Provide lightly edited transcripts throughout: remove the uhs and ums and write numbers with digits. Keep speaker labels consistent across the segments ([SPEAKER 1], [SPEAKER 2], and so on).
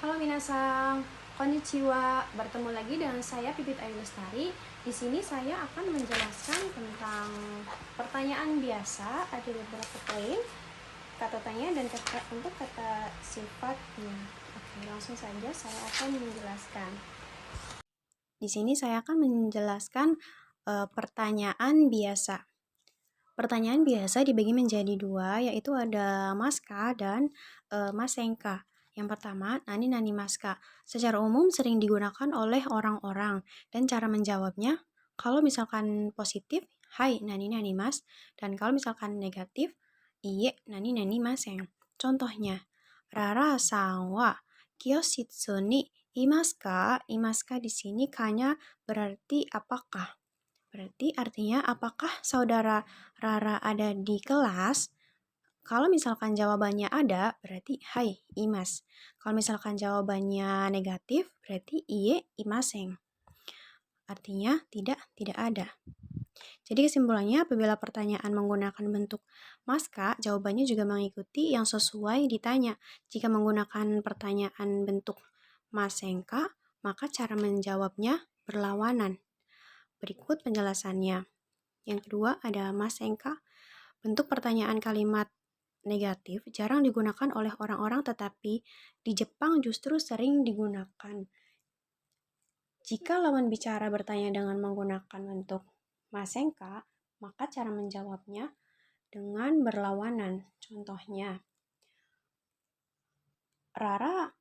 [SPEAKER 1] Halo minasang, konnichiwa. Bertemu lagi dengan saya Pipit Ayu Lestari. Di sini saya akan menjelaskan tentang pertanyaan biasa. Ada beberapa poin, kata tanya dan untuk kata sifatnya. Oke, langsung saja saya akan menjelaskan. Di sini saya akan menjelaskan pertanyaan biasa. Pertanyaan biasa dibagi menjadi dua, yaitu ada maska dan masenka. Yang pertama, nani maska. Secara umum sering digunakan oleh orang-orang. Dan cara menjawabnya, kalau misalkan positif, hai nani mas. Dan kalau misalkan negatif, iye nani maseng. Contohnya, Rara san wa kyoshitsu ni imasu ka? Imasu ka di sini kanya berarti apakah. Berarti artinya apakah saudara Rara ada di kelas? Kalau misalkan jawabannya ada, berarti hai, imas. Kalau misalkan jawabannya negatif, berarti iye, imaseng. Artinya tidak ada. Jadi kesimpulannya apabila pertanyaan menggunakan bentuk maska, jawabannya juga mengikuti yang sesuai ditanya. Jika menggunakan pertanyaan bentuk masengka, maka cara menjawabnya berlawanan. Berikut penjelasannya. Yang kedua ada masenka. Bentuk pertanyaan kalimat negatif jarang digunakan oleh orang-orang, tetapi di Jepang justru sering digunakan. Jika lawan bicara bertanya dengan menggunakan bentuk masenka, maka cara menjawabnya dengan berlawanan. Contohnya, Rara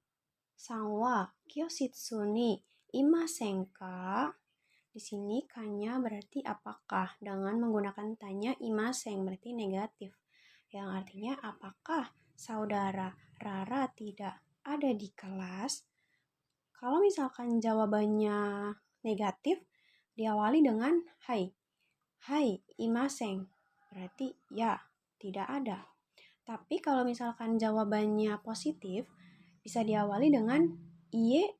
[SPEAKER 1] san wa kyoshitsu ni imasen ka? Di sini kanya berarti apakah, dengan menggunakan tanya imaseng berarti negatif. Yang artinya apakah saudara Rara tidak ada di kelas? Kalau misalkan jawabannya negatif, diawali dengan hai. Hai, imaseng. Berarti ya, tidak ada. Tapi kalau misalkan jawabannya positif, bisa diawali dengan iye,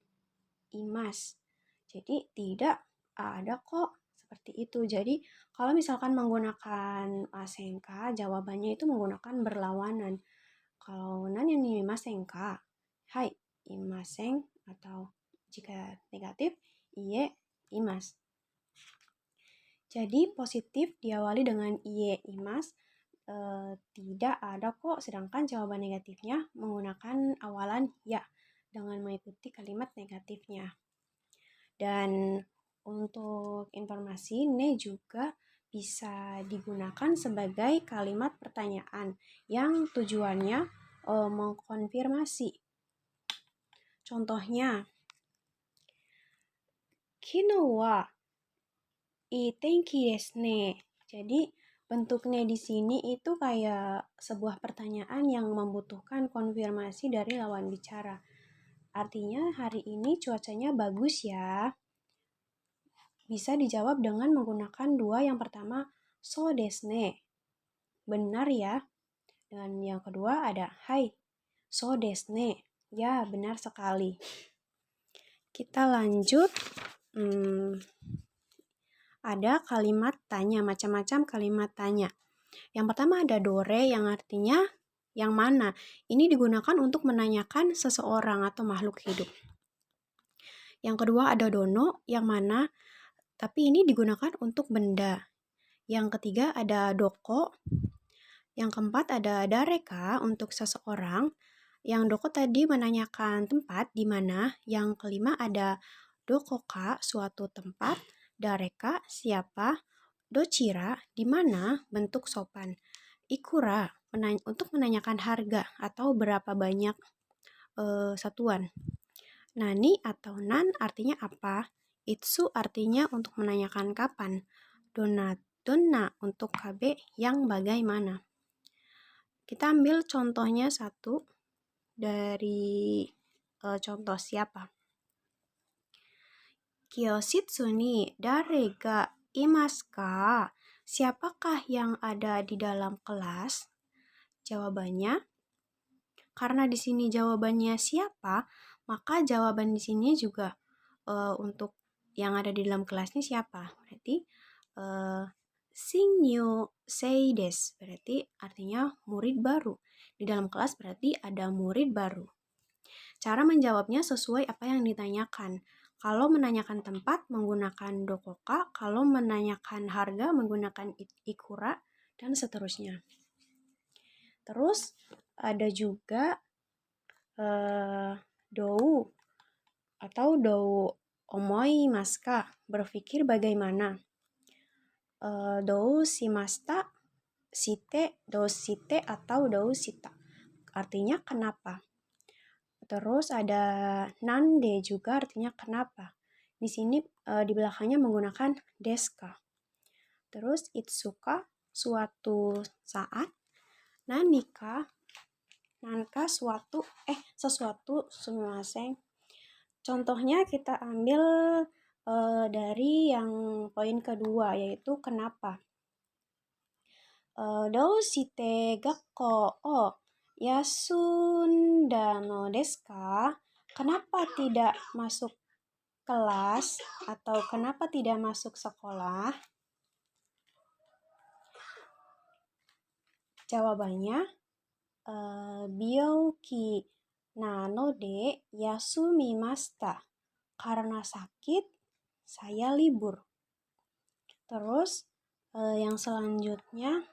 [SPEAKER 1] imas. Jadi tidak ada kok, seperti itu. Jadi kalau misalkan menggunakan masenka, jawabannya itu menggunakan berlawanan. Kalau nanya nih masenka, hai, imaseng, atau jika negatif, iye, imas. Jadi positif diawali dengan iye, imas, tidak ada kok, sedangkan jawaban negatifnya menggunakan awalan ya dengan mengikuti kalimat negatifnya. Dan untuk informasi, ne juga bisa digunakan sebagai kalimat pertanyaan yang tujuannya mengkonfirmasi. Contohnya, kino wa ii tenki desu ne. Jadi bentuk ne di sini itu kayak sebuah pertanyaan yang membutuhkan konfirmasi dari lawan bicara. Artinya hari ini cuacanya bagus ya. Bisa dijawab dengan menggunakan dua. Yang pertama, so desu ne. Benar ya. Dan yang kedua ada hai. So desu ne. Ya, benar sekali. Kita lanjut. Ada kalimat tanya, macam-macam kalimat tanya. Yang pertama ada dore yang artinya yang mana. Ini digunakan untuk menanyakan seseorang atau makhluk hidup. Yang kedua ada dono yang mana, tapi ini digunakan untuk benda. Yang ketiga ada doko. Yang keempat ada dareka untuk seseorang. Yang doko tadi menanyakan tempat di mana. Yang kelima ada dokoka, suatu tempat. Dareka, siapa. Dochira, di mana, bentuk sopan. Ikura, untuk menanyakan harga atau berapa banyak satuan. Nani atau nan artinya apa. Itsu artinya untuk menanyakan kapan. Donna untuk KB yang bagaimana. Kita ambil contohnya satu dari contoh siapa. Kyoshitsu ni dare ga imasu ka? Siapakah yang ada di dalam kelas? Jawabannya, karena di sini jawabannya siapa, maka jawaban di sini juga untuk yang ada di dalam kelasnya siapa. Berarti Shinyu sei desu, berarti artinya murid baru. Di dalam kelas berarti ada murid baru. Cara menjawabnya sesuai apa yang ditanyakan. Kalau menanyakan tempat menggunakan dokoka, kalau menanyakan harga menggunakan ikura, dan seterusnya. Terus ada juga dou atau dou omoi maska, berpikir bagaimana. Dou shimashita, shite, dou shite atau dou shita. Artinya kenapa. Terus ada nande juga artinya kenapa. Di sini di belakangnya menggunakan deska. Terus itsuka suatu saat, nanika nanka sesuatu sumimasen. Contohnya kita ambil dari yang poin kedua yaitu kenapa. Dou shite gakko o yasunda no desu ka? Kenapa tidak masuk kelas atau kenapa tidak masuk sekolah? Jawabannya byouki nanode yasumimashita. Karena sakit, saya libur. Terus yang selanjutnya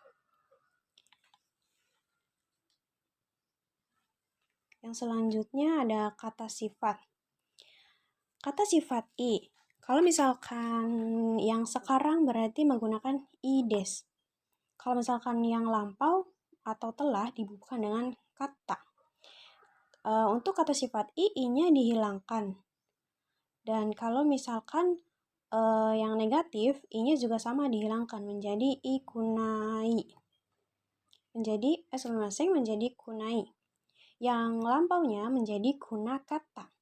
[SPEAKER 1] ada kata sifat. Kata sifat i. Kalau misalkan yang sekarang berarti menggunakan i des. Kalau misalkan yang lampau atau telah dibuka dengan kata. Untuk kata sifat i-nya dihilangkan. Dan kalau misalkan yang negatif, i-nya juga sama dihilangkan menjadi ikunai. Menjadi kunai. Yang lampaunya menjadi kunakata.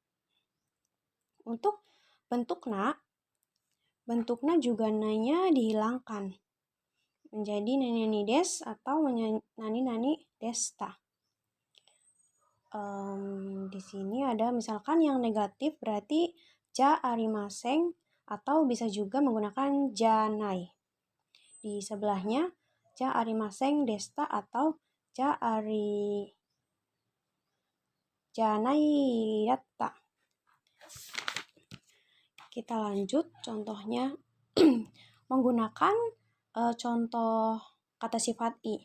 [SPEAKER 1] Untuk bentuknya juga nanya dihilangkan menjadi nani des atau nani desta. Di sini ada misalkan yang negatif berarti ja arimasen atau bisa juga menggunakan janai. Di sebelahnya ja arimasen desta atau janai datta. Kita lanjut contohnya menggunakan contoh kata sifat i.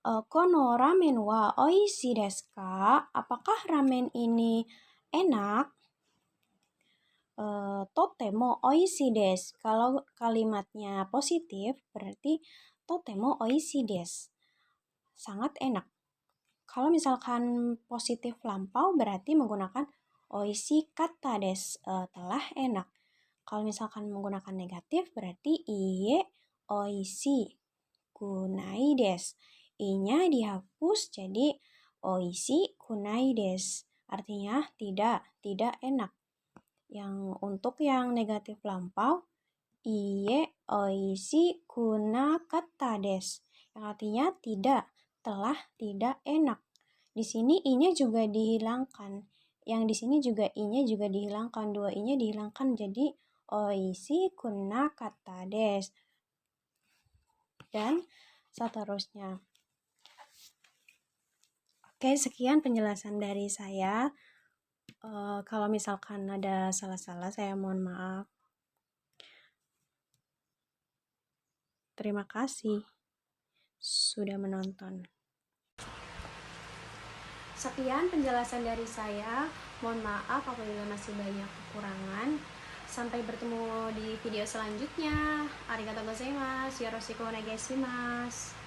[SPEAKER 1] Kono ramen wa oishii desu ka? Apakah ramen ini enak? Totemo oishii desu. Kalau kalimatnya positif berarti totemo oishii desu. Sangat enak. Kalau misalkan positif lampau berarti menggunakan oishii katta desu. Telah enak. Kalau misalkan menggunakan negatif berarti iie oishii kunai desu. I-nya dihapus jadi oishii kunai desu. Artinya tidak enak. Untuk yang negatif lampau iie oishii kunakatta desu. Yang artinya telah tidak enak. Di sini i-nya juga dihilangkan. Yang di sini juga i-nya juga dihilangkan. Dua i-nya dihilangkan jadi oishii kunakatta desu. Dan seterusnya. Oke, sekian penjelasan dari saya. Kalau misalkan ada salah-salah, saya mohon maaf. Terima kasih sudah menonton. Sekian penjelasan dari saya. Mohon maaf apabila masih banyak kekurangan. Sampai bertemu di video selanjutnya. Arigatou gozaimasu. Yoroshiku onegai shimasu.